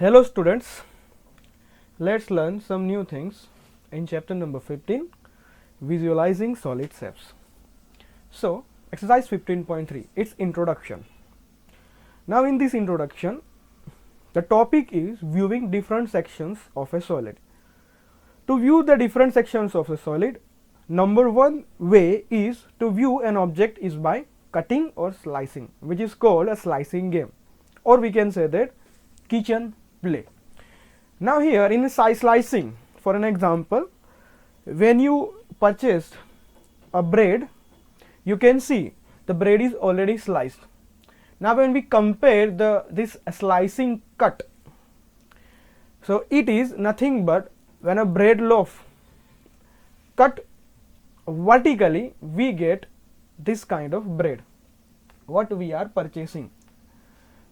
Hello students, let's learn some new things in chapter number 15, visualizing solid shapes. So exercise 15.3, its introduction. Now in this introduction, the topic is viewing different sections of a solid. To view the different sections of a solid, number one way is to view an object is by cutting or slicing, which is called a slicing game, or we can say that kitchen play. Now here in slicing, for an example, when you purchased a bread, you can see the bread is already sliced. Now when we compare this slicing cut, so it is nothing but when a bread loaf cut vertically, we get this kind of bread what we are purchasing.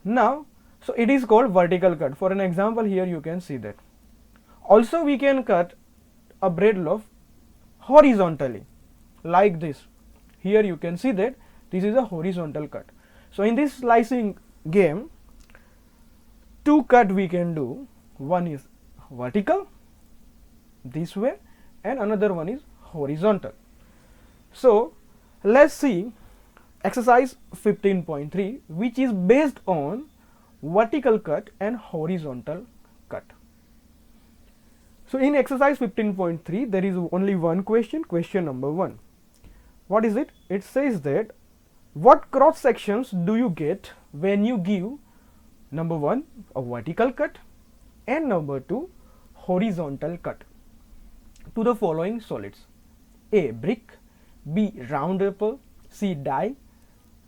Now so it is called vertical cut. For an example, here you can see that. Also we can cut a bread loaf horizontally like this. Here you can see that this is a horizontal cut. So in this slicing game, two cut we can do. One is vertical this way and another one is horizontal. So let's see exercise 15.3, which is based on vertical cut and horizontal cut. So in exercise 15.3, there is only one question, question number 1. What is it? It says that what cross sections do you get when you give number 1 a vertical cut and number 2 horizontal cut to the following solids: A brick, B round apple, C die,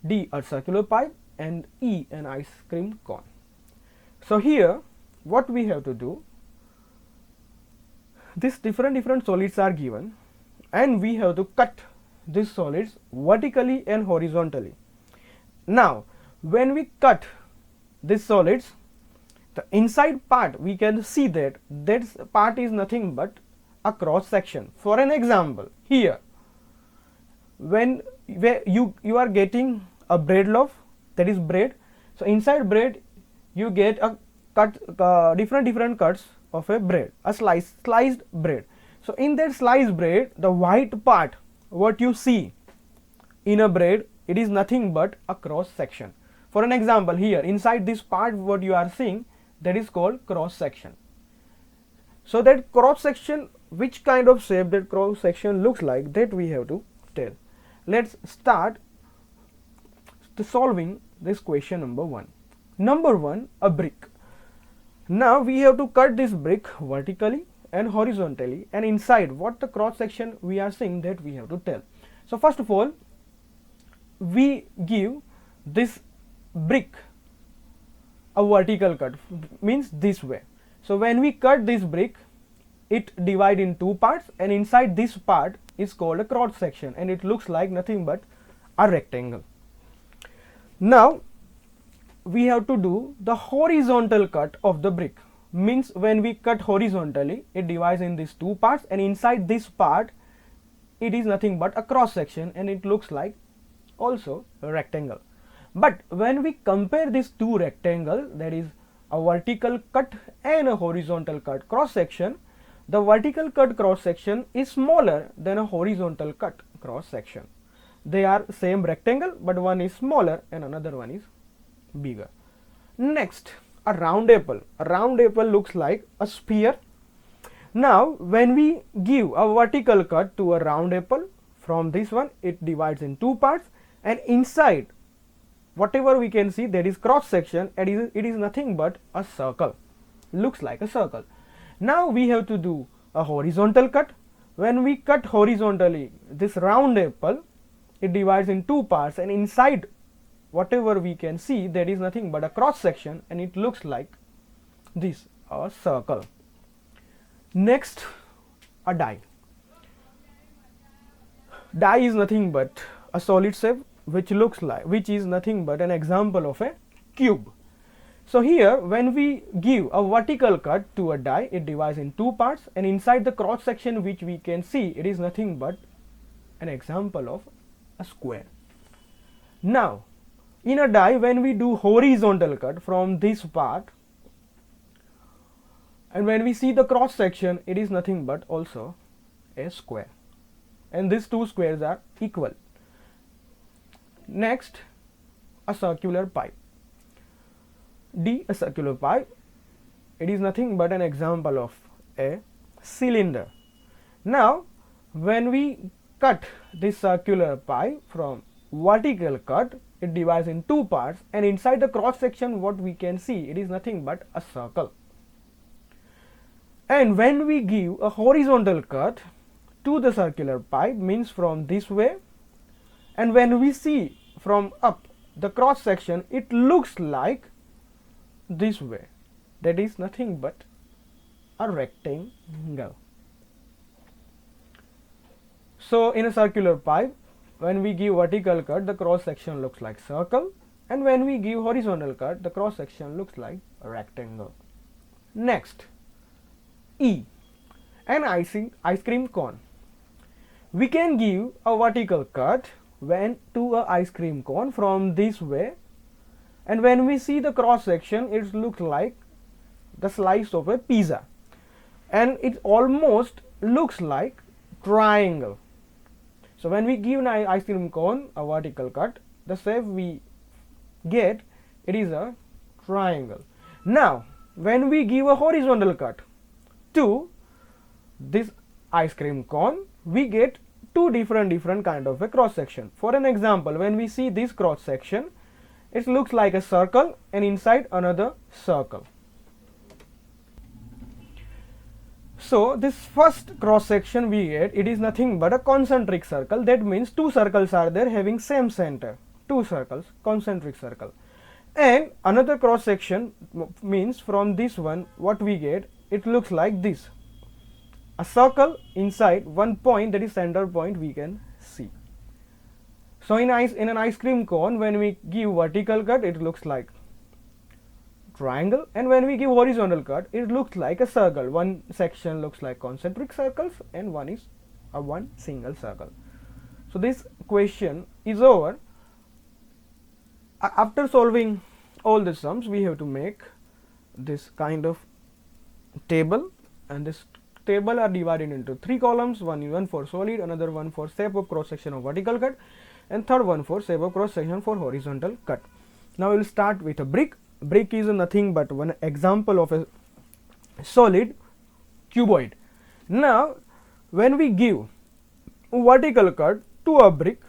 D a circular pipe, and E an ice cream cone. So here what we have to do, these different solids are given and we have to cut these solids vertically and horizontally. Now when we cut these solids, the inside part we can see that this part is nothing but a cross section. For an example, here when you are getting a bread loaf, that is bread. So inside bread you get a cut, different cuts of a bread, a sliced bread. So in that sliced bread, the white part what you see in a bread, it is nothing but a cross section. For an example, here inside this part what you are seeing, that is called cross section. So that cross section, which kind of shape that cross section looks like, that we have to tell. Let's start solving this question number 1. Number 1, a brick. Now we have to cut this brick vertically and horizontally, and inside what the cross section we are seeing, that we have to tell. So first of all, we give this brick a vertical cut, means this way. So when we cut this brick, it divide in two parts, and inside this part is called a cross section, and it looks like nothing but a rectangle. Now we have to do the horizontal cut of the brick, means when we cut horizontally, it divides in these two parts, and inside this part it is nothing but a cross section, and it looks like also a rectangle. But when we compare these two rectangles, that is a vertical cut and a horizontal cut cross section, the vertical cut cross section is smaller than a horizontal cut cross section. They are same rectangle, but one is smaller and another one is bigger. Next, a round apple. A round apple looks like a sphere. Now when we give a vertical cut to a round apple, from this one it divides in two parts, and inside whatever we can see, that is cross section, and it is nothing but a circle, looks like a circle. Now we have to do a horizontal cut. When we cut horizontally this round apple, it divides in two parts, and inside whatever we can see, that is nothing but a cross section, and it looks like this, a circle. Next, a die. Die is nothing but a solid shape which is nothing but an example of a cube. So here when we give a vertical cut to a die, it divides in two parts, and inside the cross section which we can see, it is nothing but an example of a square. Now in a die, when we do horizontal cut from this part, and when we see the cross section, it is nothing but also a square, and these two squares are equal. Next, a circular pipe. D, a circular pipe, it is nothing but an example of a cylinder. Now when we cut this circular pipe from vertical cut, it divides in two parts, and inside the cross section what we can see, it is nothing but a circle. And when we give a horizontal cut to the circular pipe, means from this way, and when we see from up the cross section, it looks like this way, that is nothing but a rectangle. So in a circular pipe, when we give vertical cut, the cross section looks like circle, and when we give horizontal cut, the cross section looks like a rectangle. Next, E, an ice cream cone. We can give a vertical cut when to a ice cream cone from this way, and when we see the cross section, it looks like the slice of a pizza, and it almost looks like triangle. So when we give an ice cream cone a vertical cut, the shape we get, it is a triangle. Now when we give a horizontal cut to this ice cream cone, we get two different kind of a cross section. For an example, when we see this cross section, it looks like a circle, and inside another circle. So this first cross section we get, it is nothing but a concentric circle. That means two circles are there having same center, two circles, concentric circle. And another cross section means from this one what we get, it looks like this, a circle inside one point, that is center point we can see. So in an ice cream cone, when we give vertical cut, it looks like triangle, and when we give horizontal cut, it looks like a circle. One section looks like concentric circles, and one is a one single circle. So this question is over. After solving all the sums, we have to make this kind of table, and this table are divided into three columns. One for solid, another one for shape of cross section of vertical cut, and third one for shape of cross section for horizontal cut. Now we will start with a brick. Brick is nothing but one example of a solid cuboid. Now when we give vertical cut to a brick,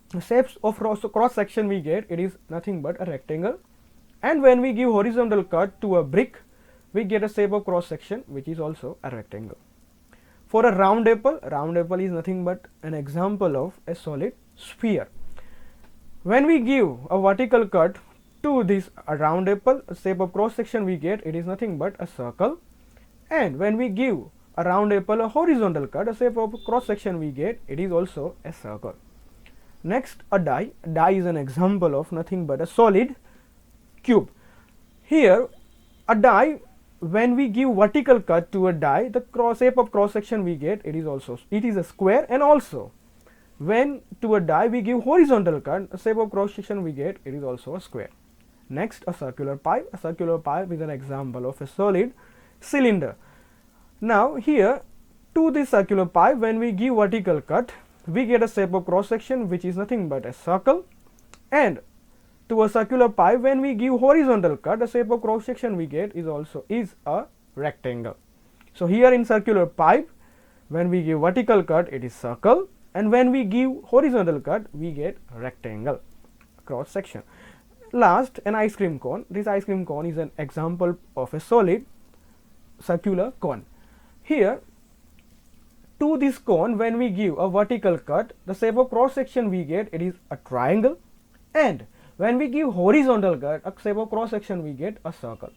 the shapes of cross section we get, it is nothing but a rectangle, and when we give horizontal cut to a brick, we get a shape of cross section which is also a rectangle. For a round apple is nothing but an example of a solid sphere. When we give a vertical cut to this round apple, a shape of cross section we get, it is nothing but a circle, and when we give a round apple a horizontal cut, a shape of cross section we get, it is also a circle. Next, a die. A die is an example of nothing but a solid cube. Here a die, when we give vertical cut to a die, the shape of cross section we get, it is a square, and also when to a die we give horizontal cut, the shape of cross section we get, it is also a square. Next, a circular pipe. A circular pipe is an example of a solid cylinder. Now here to this circular pipe, when we give vertical cut, we get a shape of cross section which is nothing but a circle, and to a circular pipe, when we give horizontal cut, the shape of cross section we get is a rectangle. So here in circular pipe, when we give vertical cut, it is circle, and when we give horizontal cut, we get rectangle cross section. Last, an ice cream cone. This ice cream cone is an example of a solid circular cone. Here to this cone, when we give a vertical cut, the shape of cross section we get, it is a triangle, and when we give horizontal cut, a shape of cross section we get a circle.